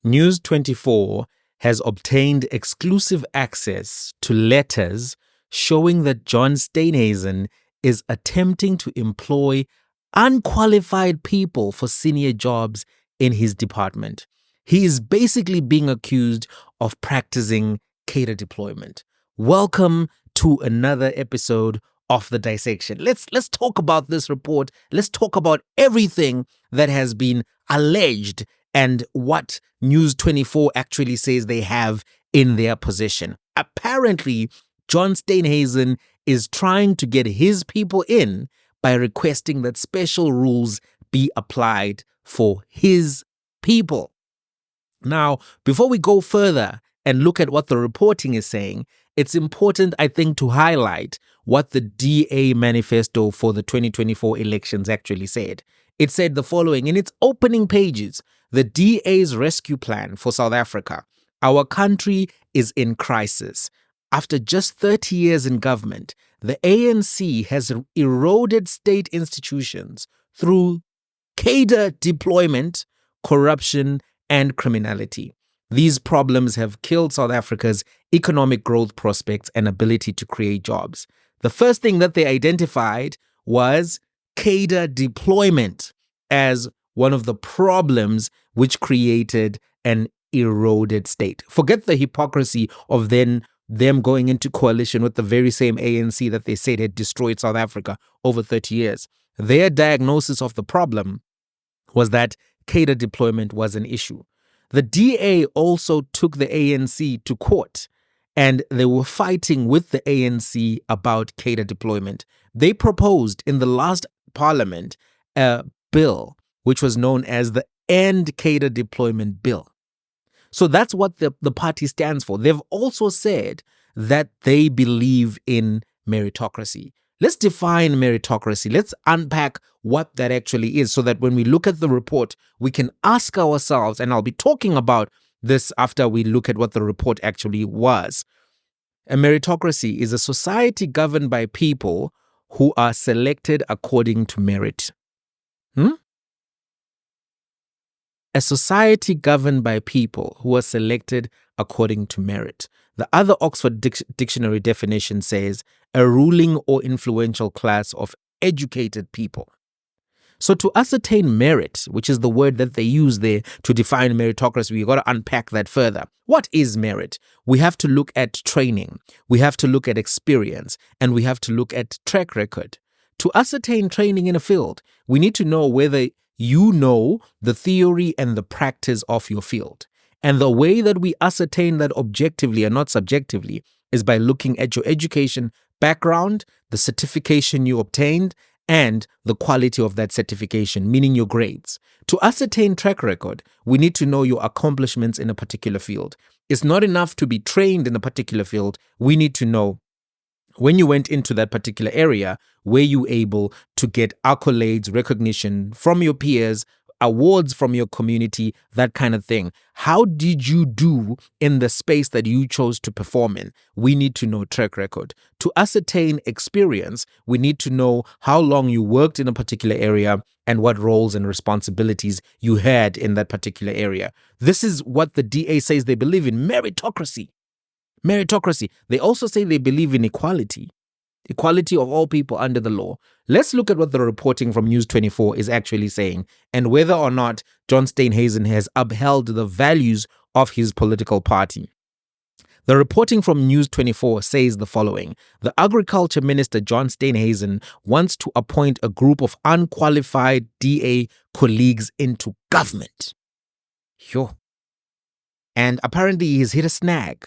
News 24 has obtained exclusive access to letters showing that John Steenhuisen is attempting to employ unqualified people for senior jobs in his department. He is basically being accused of practicing cadre deployment. Welcome to another episode of The Dissection. Let's talk about this report. Let's talk about everything that has been alleged and what News 24 actually says they have in their possession. Apparently, John Steenhuisen is trying to get his people in by requesting that special rules be applied for his people. Now, before we go further and look at what the reporting is saying, it's important, I think, to highlight what the DA manifesto for the 2024 elections actually said. It said the following in its opening pages: the DA's rescue plan for South Africa. Our country is in crisis. After just 30 years in government, the ANC has eroded state institutions through cadre deployment, corruption, and criminality. These problems have killed South Africa's economic growth prospects and ability to create jobs. The first thing that they identified was cadre deployment as one of the problems which created an eroded state. Forget the hypocrisy of then them going into coalition with the very same ANC that they said had destroyed South Africa over 30 years. Their diagnosis of the problem was that cadre deployment was an issue. The DA also took the ANC to court, and they were fighting with the ANC about cadre deployment. They proposed in the last parliament a bill which was known as the End Cadre Deployment Bill. So that's what the party stands for. They've also said that they believe in meritocracy. Let's define meritocracy. Let's unpack what that actually is so that when we look at the report, we can ask ourselves, and I'll be talking about this after we look at what the report actually was. A meritocracy is a society governed by people who are selected according to merit. A society governed by people who are selected according to merit. The other Oxford Dictionary definition says a ruling or influential class of educated people. So to ascertain merit, which is the word that they use there to define meritocracy, we've got to unpack that further. What is merit? We have to look at training, we have to look at experience, and we have to look at track record. To ascertain training in a field, we need to know whether you know the theory and the practice of your field. And the way that we ascertain that objectively and not subjectively is by looking at your education background, the certification you obtained, and the quality of that certification, meaning your grades. To ascertain track record, we need to know your accomplishments in a particular field. It's not enough to be trained in a particular field. We need to know when you went into that particular area, were you able to get accolades, recognition from your peers, awards from your community, that kind of thing. How did you do in the space that you chose to perform in? We need to know track record. To ascertain experience, we need to know how long you worked in a particular area and what roles and responsibilities you had in that particular area. This is what the DA says they believe in: meritocracy. Meritocracy. They also say they believe in equality. Equality of all people under the law. Let's look at what the reporting from News 24 is actually saying and whether or not John Steenhuisen has upheld the values of his political party. The reporting from News 24 says the following: the Agriculture Minister John Steenhuisen wants to appoint a group of unqualified DA colleagues into government. And apparently he's hit a snag.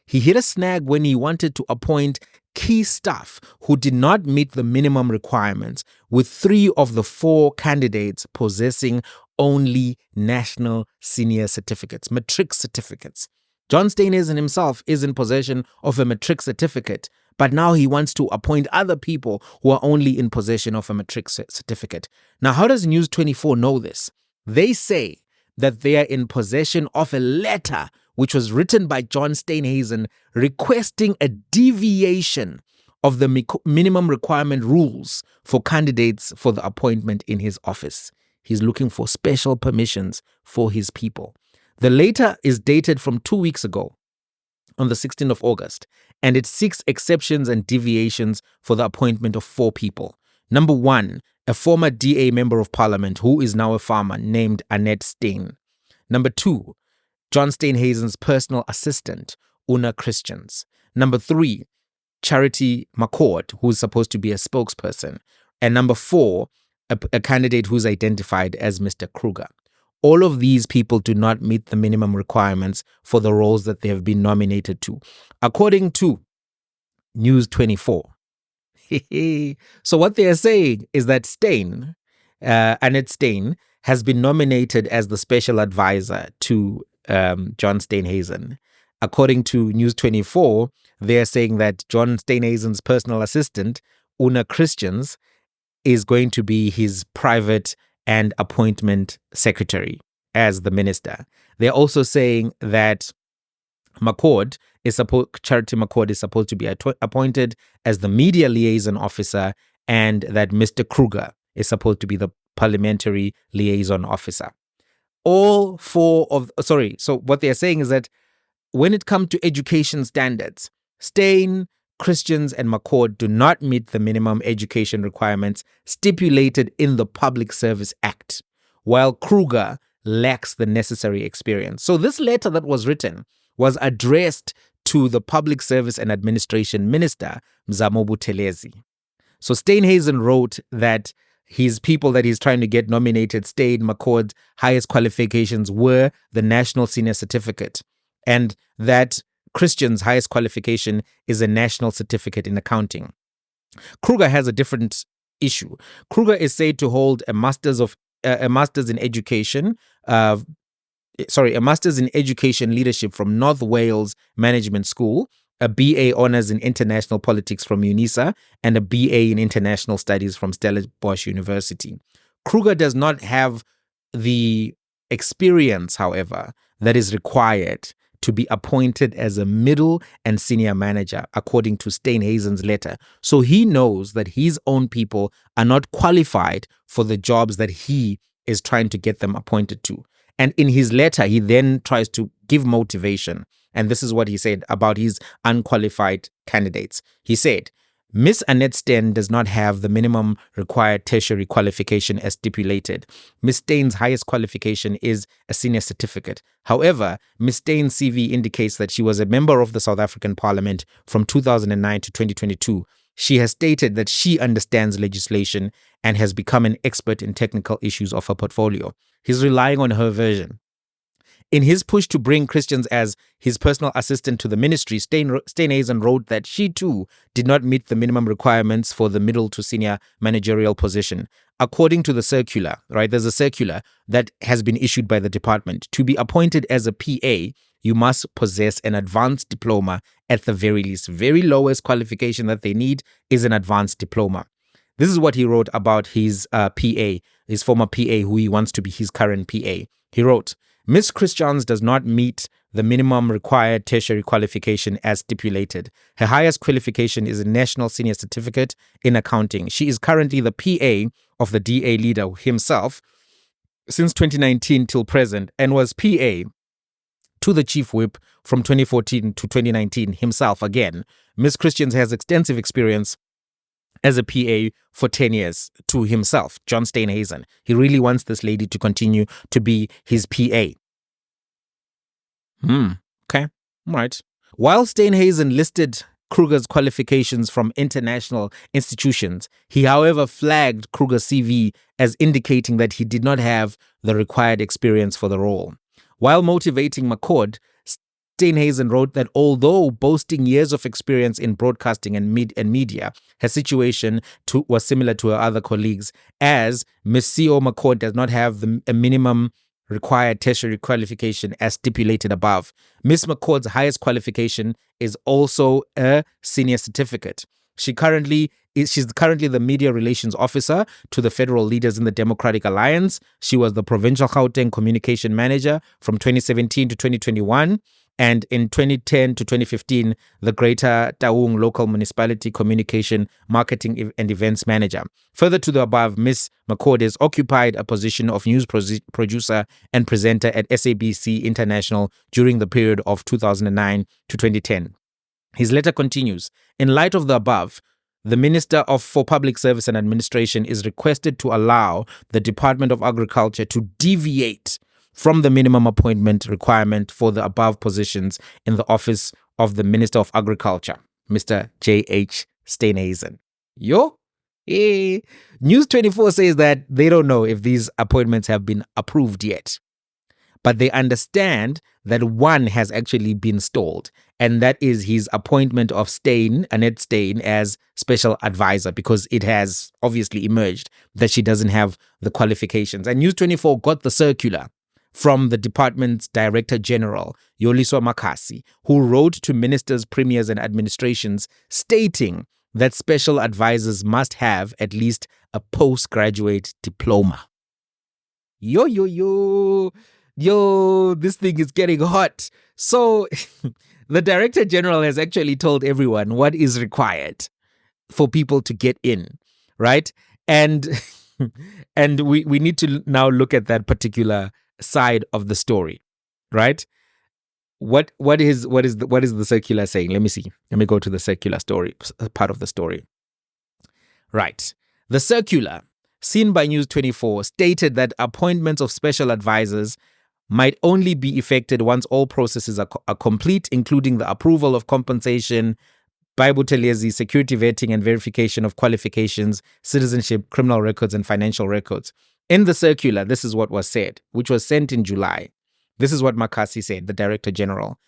He hit a snag when he wanted to appoint key staff who did not meet the minimum requirements, with 3 of the 4 candidates possessing only national senior certificates, matric certificates. John Steenhuisen himself is in possession of a matric certificate, but now he wants to appoint other people who are only in possession of a matric certificate. Now, how does News 24 know this? They say that they are in possession of a letter which was written by John Steenhuisen requesting a deviation of the minimum requirement rules for candidates for the appointment in his office. He's looking for special permissions for his people. The letter is dated from 2 weeks ago, on the 16th of August, and it seeks exceptions and deviations for the appointment of 4 people. Number 1, a former DA member of parliament who is now a farmer named Annette Steyn. Number 2, John Steenhuisen's personal assistant, Una Christians. Number 3, Charity McCord, who's supposed to be a spokesperson. And number 4, a candidate who's identified as Mr. Kruger. All of these people do not meet the minimum requirements for the roles that they have been nominated to, according to News 24. So what they are saying is that Steyn, Annette Steyn, has been nominated as the special advisor to John Steenhuisen. According to News 24, they are saying that John Steenhuisen's personal assistant, Una Christians, is going to be his private and appointment secretary as the minister. They're also saying that Charity McCord is supposed to be appointed as the media liaison officer, and that Mr. Kruger is supposed to be the parliamentary liaison officer. So what they're saying is that when it comes to education standards, Steyn, Christians, and McCord do not meet the minimum education requirements stipulated in the Public Service Act, while Kruger lacks the necessary experience. So this letter that was written was addressed to the Public Service and Administration Minister, Mzamo Buthelezi. So Steenhuisen wrote that his people that he's trying to get nominated, Steyn, McCord's highest qualifications were the National Senior Certificate, and that Christian's highest qualification is a National Certificate in Accounting. Kruger has a different issue. Kruger is said to hold a master's in education leadership from North Wales Management School, a BA Honours in International Politics from UNISA, and a BA in International Studies from Stellenbosch University. Kruger does not have the experience, however, that is required to be appointed as a middle and senior manager, according to Steenhuisen's letter. So he knows that his own people are not qualified for the jobs that he is trying to get them appointed to. And in his letter, he then tries to give motivation. And this is what he said about his unqualified candidates. He said, Miss Annette Steyn does not have the minimum required tertiary qualification as stipulated. Miss Steyn's highest qualification is a senior certificate. However, Miss Steyn's CV indicates that she was a member of the South African Parliament from 2009 to 2022. She has stated that she understands legislation and has become an expert in technical issues of her portfolio. He's relying on her version. In his push to bring Christians as his personal assistant to the ministry, Steenhuisen wrote that she too did not meet the minimum requirements for the middle to senior managerial position. According to the circular, right, there's a circular that has been issued by the department. To be appointed as a PA, you must possess an advanced diploma at the very least. Very lowest qualification that they need is an advanced diploma. This is what he wrote about his PA, his former PA, who he wants to be his current PA. He wrote, Miss Christians does not meet the minimum required tertiary qualification as stipulated. Her highest qualification is a National Senior Certificate in Accounting. She is currently the PA of the DA leader himself since 2019 till present, and was PA to the Chief Whip from 2014 to 2019 himself again. Miss Christians has extensive experience as a PA for 10 years to himself, John Steenhuisen. He really wants this lady to continue to be his PA. Okay. All right. While Steenhuisen listed Kruger's qualifications from international institutions, he, however, flagged Kruger's CV as indicating that he did not have the required experience for the role. While motivating McCord, Steenhuisen wrote that although boasting years of experience in broadcasting and media, her situation was similar to her other colleagues, as Ms. C.O. McCord does not have a minimum required tertiary qualification as stipulated above. Ms. McCord's highest qualification is also a senior certificate. She's currently the media relations officer to the federal leaders in the Democratic Alliance. She was the provincial Gauteng communication manager from 2017 to 2021. And in 2010 to 2015, the Greater Taung Local Municipality Communication, Marketing and Events Manager. Further to the above, Ms. McCord has occupied a position of news producer and presenter at SABC International during the period of 2009 to 2010. His letter continues, in light of the above, the Minister for Public Service and Administration is requested to allow the Department of Agriculture to deviate from the minimum appointment requirement for the above positions in the office of the Minister of Agriculture, Mr. J.H. Steenhuisen. News 24 says that they don't know if these appointments have been approved yet, but they understand that one has actually been stalled, and that is his appointment of Annette Steyn, as special advisor, because it has obviously emerged that she doesn't have the qualifications. And News 24 got the circular from the department's Director General, Yoliswa Makasi, who wrote to ministers, premiers, and administrations stating that special advisors must have at least a postgraduate diploma. Yo, this thing is getting hot. So the Director General has actually told everyone what is required for people to get in, right? And we need to now look at that particular side of the story, right? What is the circular saying? Let me see. Let me go to the circular story, part of the story. Right. The circular, seen by News 24, stated that appointments of special advisors might only be effected once all processes are complete, including the approval of compensation, Buthelezi, security vetting and verification of qualifications, citizenship, criminal records, and financial records. In the circular, this is what was said, which was sent in July. This is what Makasi said, the Director General.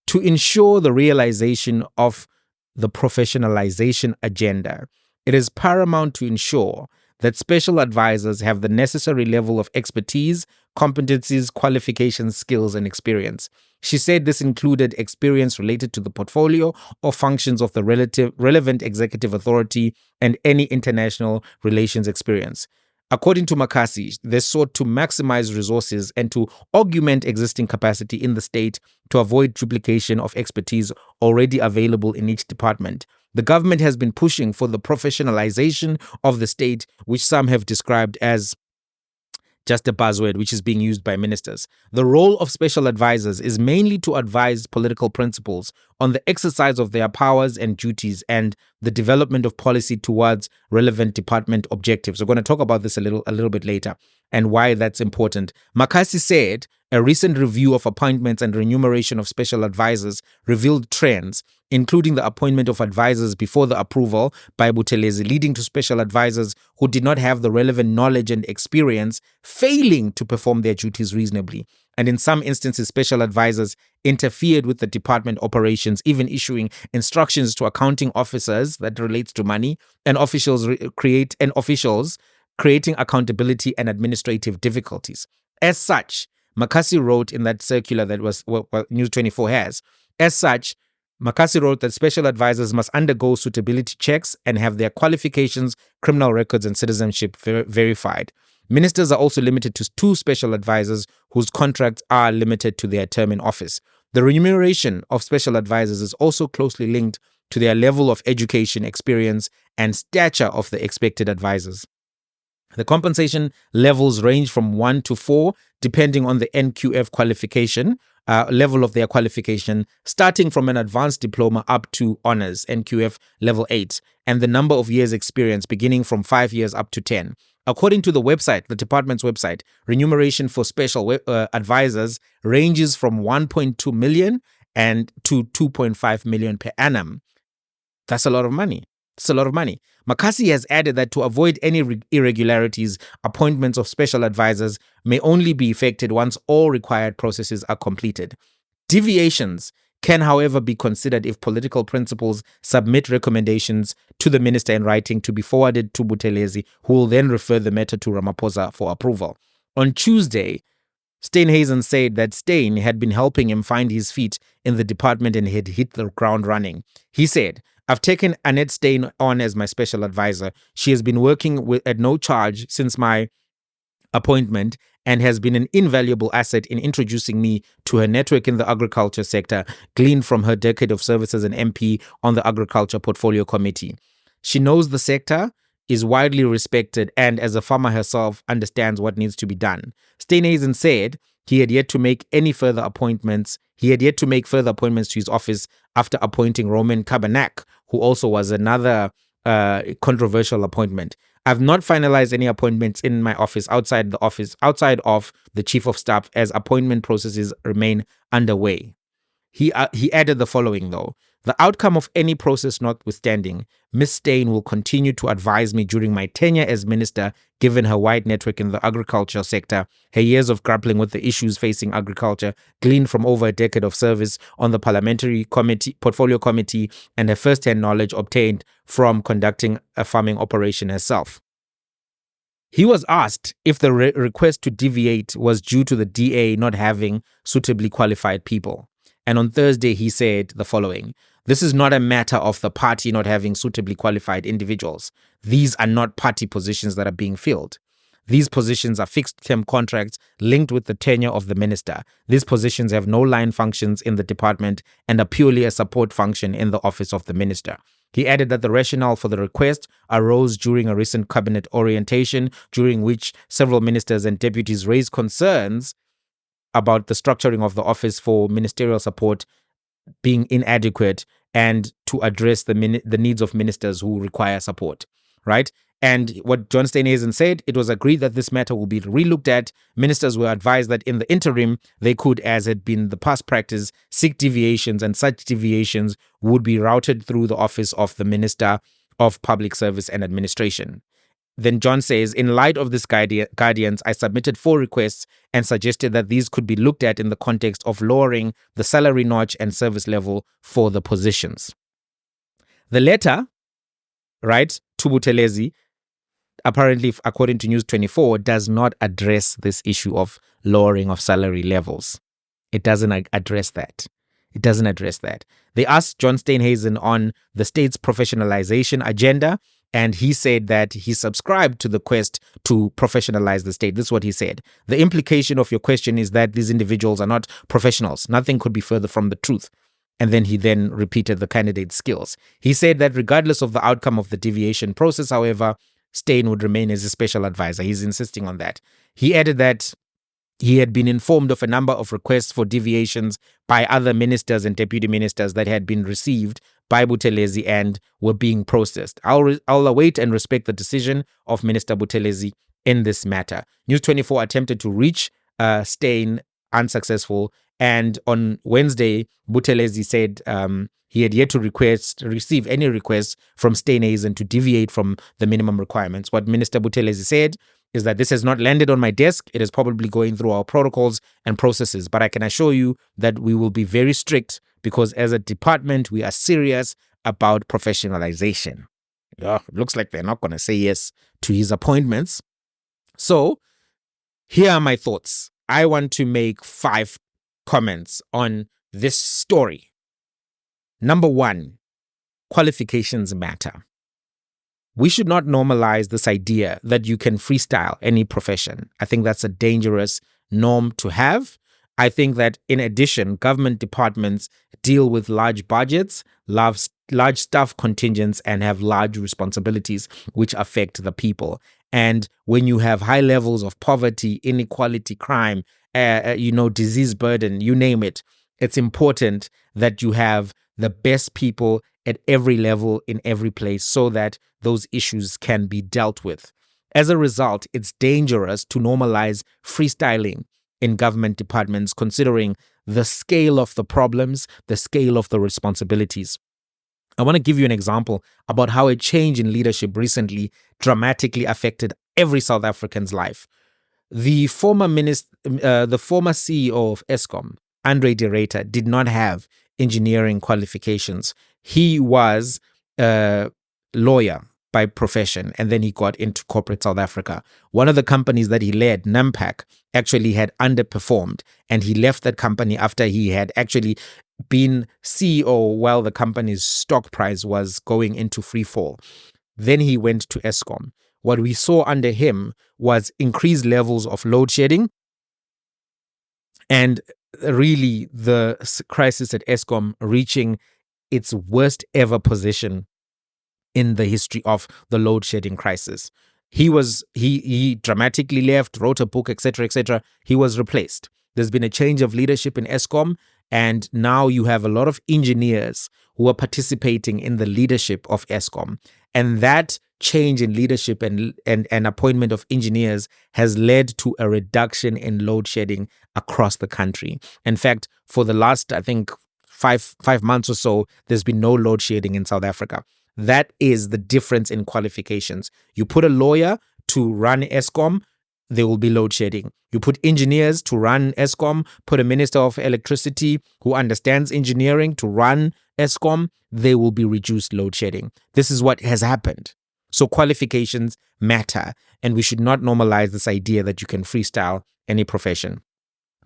To ensure the realization of the professionalization agenda, it is paramount to ensure that special advisors have the necessary level of expertise, competencies, qualifications, skills, and experience. She said this included experience related to the portfolio or functions of the relevant executive authority and any international relations experience. According to Makasi, they sought to maximize resources and to augment existing capacity in the state to avoid duplication of expertise already available in each department. The government has been pushing for the professionalization of the state, which some have described as just a buzzword which is being used by ministers. The role of special advisors is mainly to advise political principals on the exercise of their powers and duties and the development of policy towards relevant department objectives. We're going to talk about this a little bit later and why that's important. Makasi said a recent review of appointments and remuneration of special advisors revealed trends, including the appointment of advisors before the approval by Buthelezi, leading to special advisors who did not have the relevant knowledge and experience failing to perform their duties reasonably. And in some instances, special advisors interfered with the department operations, even issuing instructions to accounting officers that relates to money and officials creating accountability and administrative difficulties. As such, Makasi wrote in that circular that was what News 24 has. As such, Makasi wrote that special advisors must undergo suitability checks and have their qualifications, criminal records, and citizenship verified. Ministers are also limited to 2 special advisors whose contracts are limited to their term in office. The remuneration of special advisors is also closely linked to their level of education, experience, and stature of the expected advisors. The compensation levels range from 1 to 4, depending on the NQF qualification, level of their qualification, starting from an advanced diploma up to honors, NQF level 8, and the number of years experience beginning from 5 years up to 10. According to the website, the department's website, remuneration for special advisors ranges from 1.2 million and to 2.5 million per annum. That's a lot of money. It's a lot of money. Makasi has added that to avoid any irregularities, appointments of special advisors may only be effected once all required processes are completed. Deviations can, however, be considered if political principals submit recommendations to the minister in writing to be forwarded to Buthelezi, who will then refer the matter to Ramaphosa for approval. On Tuesday, Steenhuisen said that Steyn had been helping him find his feet in the department and had hit the ground running. He said, "I've taken Annette Steyn on as my special advisor. She has been working at no charge since my appointment and has been an invaluable asset in introducing me to her network in the agriculture sector, gleaned from her decade of service as an MP on the Agriculture Portfolio Committee. She knows the sector, is widely respected, and as a farmer herself, understands what needs to be done. Steenhuisen said he had yet to make further appointments to his office after appointing Roman Cabernac, who also was another controversial appointment. I've not finalized any appointments in my office outside of the chief of staff, as appointment processes remain underway. He added the following, though. The outcome of any process notwithstanding, Ms. Steyn will continue to advise me during my tenure as minister, given her wide network in the agriculture sector, her years of grappling with the issues facing agriculture, gleaned from over a decade of service on the parliamentary portfolio committee, and her first-hand knowledge obtained from conducting a farming operation herself. He was asked if the request to deviate was due to the DA not having suitably qualified people. And on Thursday, he said the following: "This is not a matter of the party not having suitably qualified individuals. These are not party positions that are being filled. These positions are fixed-term contracts linked with the tenure of the minister. These positions have no line functions in the department and are purely a support function in the office of the minister." He added that the rationale for the request arose during a recent cabinet orientation, during which several ministers and deputies raised concerns about the structuring of the office for ministerial support being inadequate and to address the needs of ministers who require support, right? And what John Steenhuisen said, it was agreed that this matter will be relooked at. Ministers were advised that in the interim, they could, as had been the past practice, seek deviations, and such deviations would be routed through the office of the Minister of Public Service and Administration. Then John says, in light of this guidance, I submitted 4 requests and suggested that these could be looked at in the context of lowering the salary notch and service level for the positions. The letter, right, to Buthelezi, apparently, according to News 24, does not address this issue of lowering of salary levels. It doesn't address that. It doesn't address that. They asked John Steenhuisen on the state's professionalization agenda, and he said that he subscribed to the quest to professionalize the state. This is what he said. The implication of your question is that these individuals are not professionals. Nothing could be further from the truth. And then he repeated the candidate's skills. He said that regardless of the outcome of the deviation process, however, Steyn would remain as a special advisor. He's insisting on that. He added that he had been informed of a number of requests for deviations by other ministers and deputy ministers that had been received by Buthelezi and were being processed. I'll await and respect the decision of Minister Buthelezi in this matter. News 24 attempted to reach Steyn, unsuccessful, and on Wednesday, Buthelezi said he had yet to receive any requests from Steenhuisen to deviate from the minimum requirements. What Minister Buthelezi said is that this has not landed on my desk. It is probably going through our protocols and processes, but I can assure you that we will be very strict because as a department, we are serious about professionalization. Yeah, it looks like they're not going to say yes to his appointments. So here are my thoughts. I want to make 5 comments on this story. Number 1, qualifications matter. We should not normalize this idea that you can freestyle any profession. I think that's a dangerous norm to have. I think that in addition, government departments deal with large budgets, large staff contingents, and have large responsibilities which affect the people. And when you have high levels of poverty, inequality, crime, disease burden, you name it, it's important that you have the best people at every level in every place so that those issues can be dealt with. As a result, it's dangerous to normalize freestyling in government departments, considering the scale of the problems, the scale of the responsibilities. I want to give you an example about how a change in leadership recently dramatically affected every South African's life. The former CEO of Eskom, Andre de Ruyter, did not have engineering qualifications. He was a lawyer by profession, and then he got into corporate South Africa. One of the companies that he led, Nampak, actually had underperformed, and he left that company after he had actually been CEO while the company's stock price was going into free fall. Then he went to Eskom. what we saw under him was increased levels of load shedding, and really the crisis at Eskom reaching its worst ever position in the history of the load shedding crisis. He dramatically left, wrote a book, etc., etc. He was replaced. There's been a change of leadership in Eskom, and now you have a lot of engineers who are participating in the leadership of Eskom. And that change in leadership and appointment of engineers has led to a reduction in load shedding across the country. In fact, for the last, I think, five months or so, there's been no load shedding in South Africa. That is the difference in qualifications. You put a lawyer to run Eskom, there will be load shedding. You put engineers to run Eskom, put a minister of electricity who understands engineering to run Eskom, there will be reduced load shedding. This is what has happened. So qualifications matter, and we should not normalize this idea that you can freestyle any profession.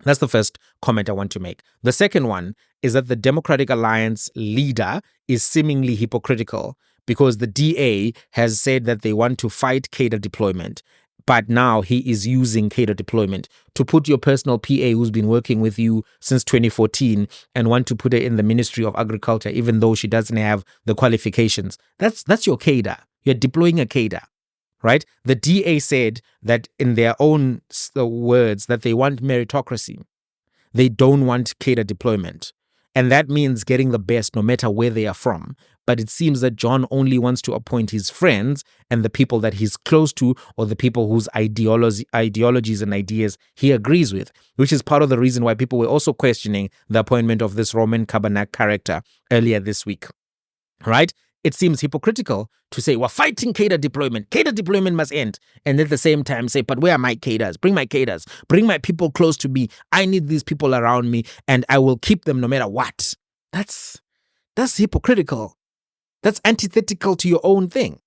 That's the first comment I want to make. The second one is that the Democratic Alliance leader is seemingly hypocritical because the DA has said that they want to fight cadre deployment, but now he is using cadre deployment to put your personal PA who's been working with you since 2014 and want to put her in the Ministry of Agriculture even though she doesn't have the qualifications. That's your cadre. You're deploying a cadre. Right? The DA said that in their own words that they want meritocracy. They don't want cadre deployment. And that means getting the best no matter where they are from. But it seems that John only wants to appoint his friends and the people that he's close to or the people whose ideologies and ideas he agrees with, which is part of the reason why people were also questioning the appointment of this Roman Cabernac character earlier this week. Right? It seems hypocritical to say, we're fighting cadre deployment. Cadre deployment must end. And at the same time say, but where are my cadres? Bring my cadres. Bring my people close to me. I need these people around me and I will keep them no matter what. That's hypocritical. That's antithetical to your own thing.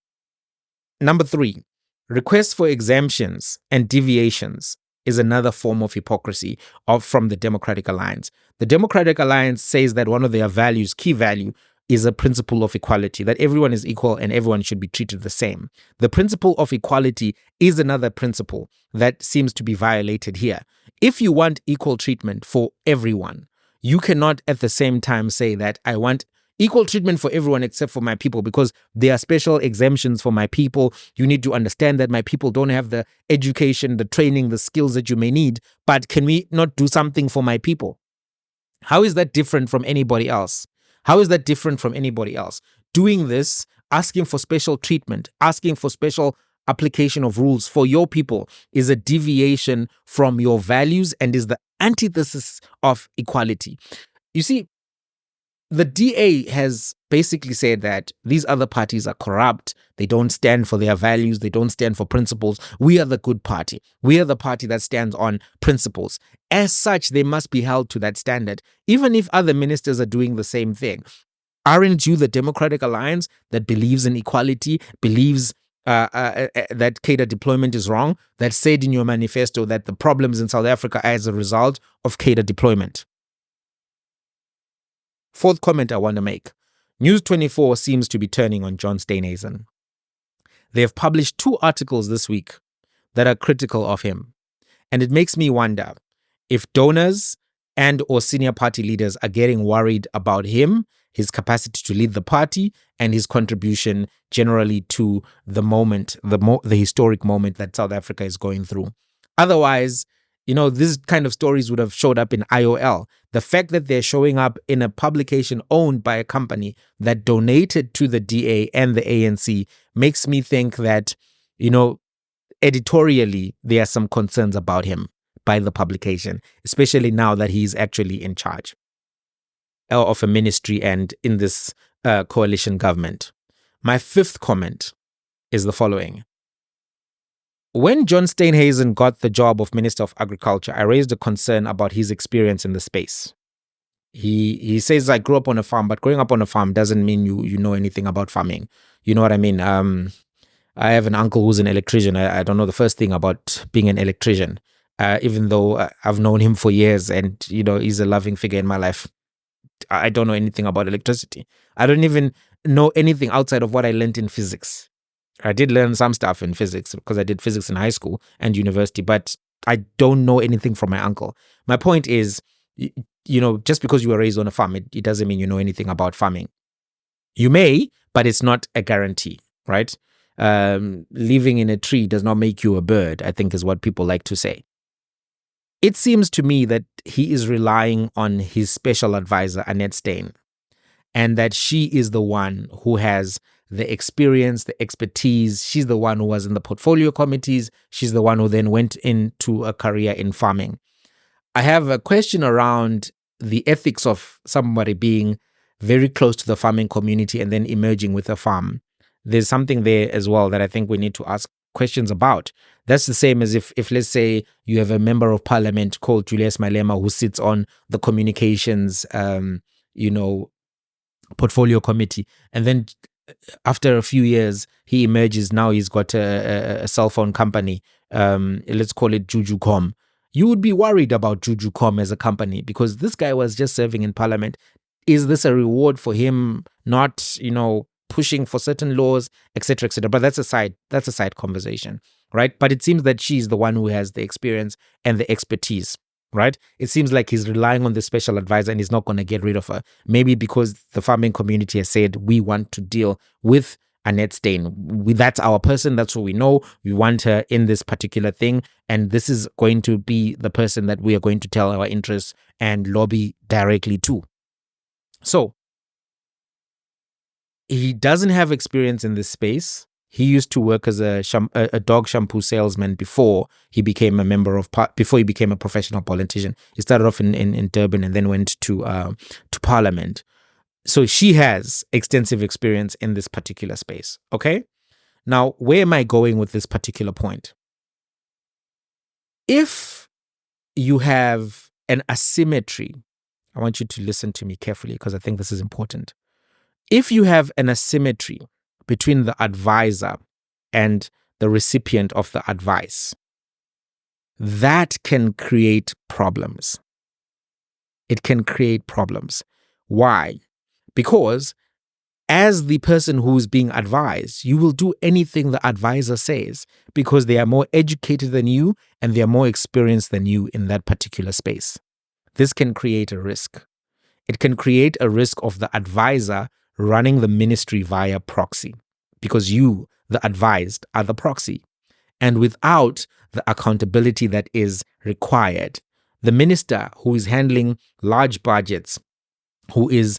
Number 3, requests for exemptions and deviations is another form of hypocrisy from the Democratic Alliance. The Democratic Alliance says that one of their values, key value, is a principle of equality, that everyone is equal and everyone should be treated the same. The principle of equality is another principle that seems to be violated here. If you want equal treatment for everyone, you cannot at the same time say that I want equal treatment for everyone except for my people because there are special exemptions for my people. You need to understand that my people don't have the education, the training, the skills that you may need, but can we not do something for my people? How is that different from anybody else? How is that different from anybody else? Doing this, asking for special treatment, asking for special application of rules for your people is a deviation from your values and is the antithesis of equality. You see, the DA has basically said that these other parties are corrupt. They don't stand for their values. They don't stand for principles. We are the good party. We are the party that stands on principles. As such, they must be held to that standard, even if other ministers are doing the same thing. Aren't you the Democratic Alliance that believes in equality, believes that cadre deployment is wrong, that said in your manifesto that the problems in South Africa are as a result of cadre deployment? Fourth comment I want to make. News 24 seems to be turning on John Steenhuisen. They have published 2 articles this week that are critical of him. And it makes me wonder if donors and or senior party leaders are getting worried about him, his capacity to lead the party, and his contribution generally to the moment, the historic moment that South Africa is going through. Otherwise, this kind of stories would have showed up in IOL. The fact that they're showing up in a publication owned by a company that donated to the DA and the ANC makes me think that, editorially, there are some concerns about him by the publication, especially now that he's actually in charge of a ministry and in this coalition government. My 5th comment is the following. When John Steenhuisen got the job of Minister of Agriculture, I raised a concern about his experience in the space. He says, I grew up on a farm, but growing up on a farm doesn't mean you know anything about farming. You know what I mean? I have an uncle who's an electrician. I don't know the first thing about being an electrician, even though I've known him for years and, he's a loving figure in my life. I don't know anything about electricity. I don't even know anything outside of what I learned in physics. I did learn some stuff in physics because I did physics in high school and university, but I don't know anything from my uncle. My point is, just because you were raised on a farm, it doesn't mean you know anything about farming. You may, but it's not a guarantee, right? Living in a tree does not make you a bird, I think is what people like to say. It seems to me that he is relying on his special advisor, Annette Steyn, and that she is the one who has the experience, the expertise. She's the one who was in the portfolio committees. She's the one who then went into a career in farming. I have a question around the ethics of somebody being very close to the farming community and then emerging with a farm. There's something there as well that I think we need to ask questions about. That's the same as if let's say you have a member of parliament called Julius Malema who sits on the communications, portfolio committee, and then after a few years he emerges. Now he's got a cell phone company. Let's call it Jujucom. You would be worried about Jujucom as a company because this guy was just serving in parliament. Is this a reward for him not, pushing for certain laws, etc., etc.? But that's a side conversation, right? But it seems that she's the one who has the experience and the expertise, right? It seems like he's relying on the special advisor and he's not going to get rid of her. Maybe because the farming community has said, we want to deal with Annette Steyn. That's our person. That's who we know. We want her in this particular thing. And this is going to be the person that we are going to tell our interests and lobby directly to. So he doesn't have experience in this space. He used to work as a dog shampoo salesman before he became before he became a professional politician. He started off in Durban and then went to Parliament. So she has extensive experience in this particular space. Okay? Now, where am I going with this particular point? If you have an asymmetry, I want you to listen to me carefully because I think this is important. If you have an asymmetry between the advisor and the recipient of the advice, that can create problems. It can create problems. Why? Because as the person who's being advised, you will do anything the advisor says because they are more educated than you and they are more experienced than you in that particular space. This can create a risk. It can create a risk of the advisor running the ministry via proxy because you, the advised, are the proxy. And without the accountability that is required, the minister who is handling large budgets, who is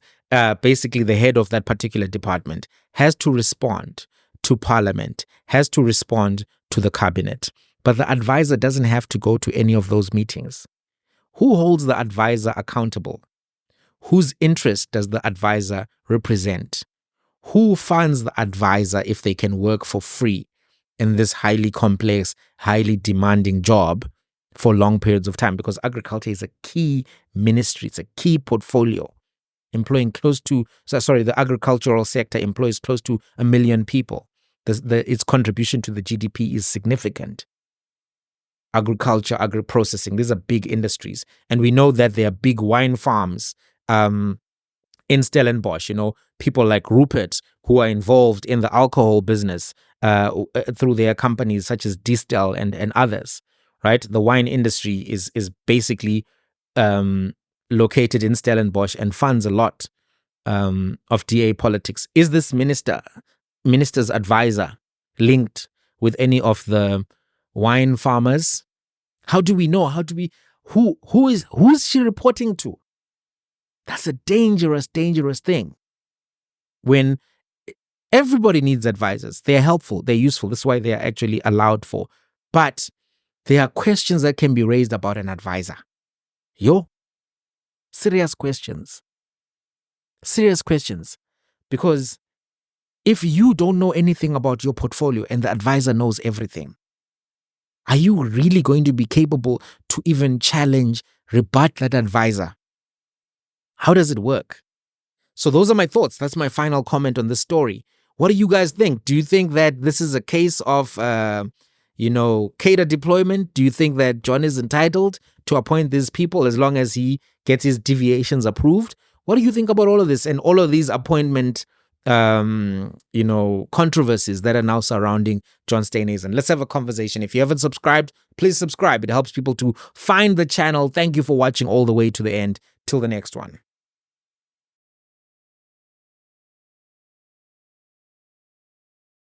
basically the head of that particular department, has to respond to Parliament, has to respond to the cabinet. But the advisor doesn't have to go to any of those meetings. Who holds the advisor accountable? Whose interest does the advisor represent? Who funds the advisor if they can work for free in this highly complex, highly demanding job for long periods of time? Because agriculture is a key ministry, it's a key portfolio. The agricultural sector employs close to 1 million people. Its contribution to the GDP is significant. Agriculture, agri-processing, these are big industries. And we know that there are big wine farms in Stellenbosch, people like Rupert who are involved in the alcohol business through their companies such as Distel and others, right? The wine industry is basically located in Stellenbosch and funds a lot of DA politics. Is this minister's advisor linked with any of the wine farmers? How do we know? Who is she reporting to? That's a dangerous thing. When everybody needs advisors, they're helpful, they're useful. That's why they are actually allowed for. But there are questions that can be raised about an advisor. Serious questions. Because if you don't know anything about your portfolio and the advisor knows everything, are you really going to be capable to even rebut that advisor? How does it work? So those are my thoughts. That's my final comment on this story. What do you guys think? Do you think that this is a case of, cadre deployment? Do you think that John is entitled to appoint these people as long as he gets his deviations approved? What do you think about all of this and all of these appointment controversies that are now surrounding John Steenhuisen. Let's have a conversation. If you haven't subscribed, please subscribe. It helps people to find the channel. Thank you for watching all the way to the end. Till the next one.